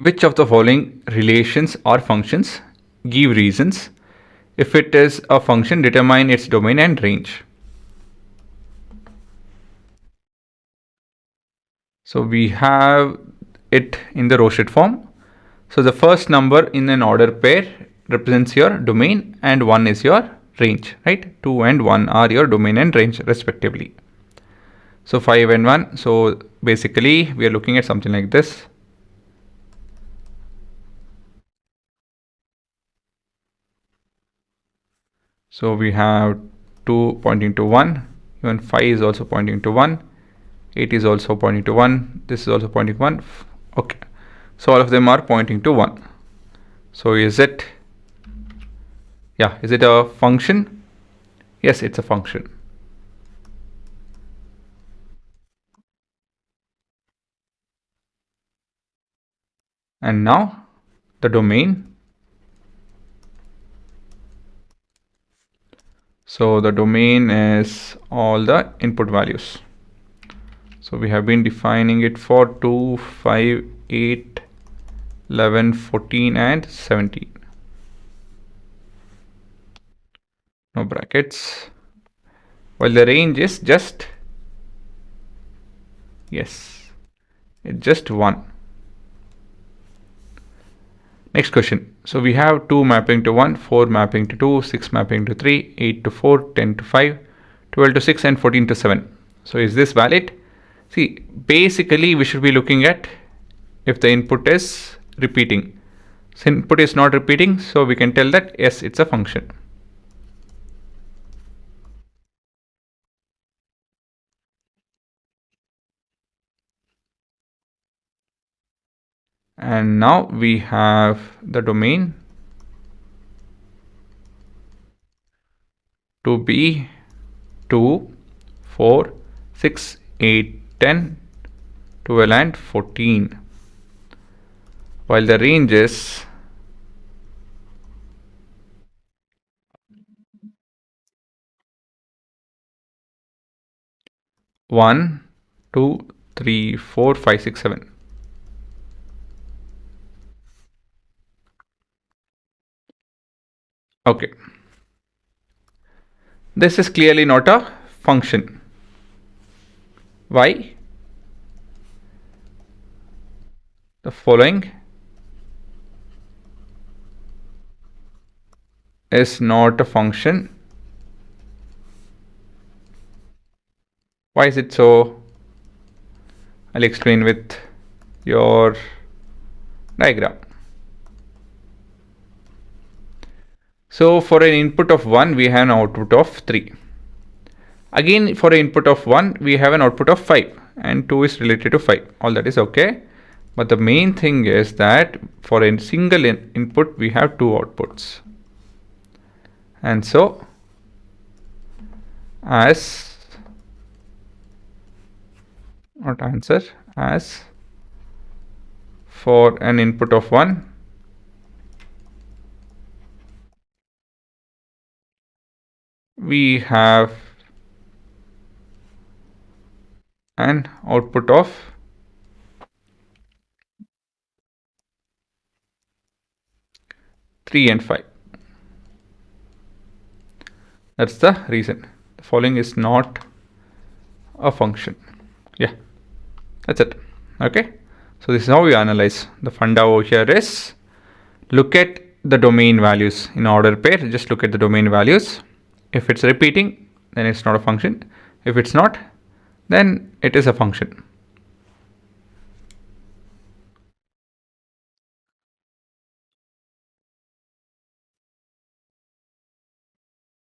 Which of the following relations or functions give reasons? If it is a function, determine its domain and range. So we have it in the row sheet form. So the first number in an order pair represents your domain and 1 is your range, right? 2 and 1 are your domain and range respectively. So 5 and 1. So basically we are looking at something like this. So we have 2 pointing to 1, even 5 is also pointing to 1, 8 is also pointing to 1, this is also pointing to 1. Okay, so all of them are pointing to 1. So is it a function? Yes, it's a function. And now the domain. So the domain is all the input values. So we have been defining it for 2, 5, 8, 11, 14 and 17. No brackets. While the range is just, yes, it's just 1. Next question. So we have 2 mapping to 1, 4 mapping to 2, 6 mapping to 3, 8 to 4, 10 to 5, 12 to 6 and 14 to 7. So is this valid? See, basically we should be looking at if the input is repeating. So input is not repeating, so we can tell that yes, it's a function. And now we have the domain to be 2, 4, 6, 8, 10, 12 and 14. While the range is 1, 2, 3, 4, 5, 6, 7. Okay. This is clearly not a function. Why? The following is not a function. Why is it so? I'll explain with your diagram. So for an input of 1, we have an output of 3. Again, for an input of 1, we have an output of 5, and 2 is related to 5. All that is okay. But the main thing is that for a single input, we have 2 outputs. And so, as for an input of 1, we have an output of 3 and 5. That's the reason. The following is not a function. Yeah, that's it. Okay, so this is how we analyze. The funda over here is look at the domain values in order pair. Just look at the domain values. If it's repeating, then it's not a function. If it's not, then it is a function.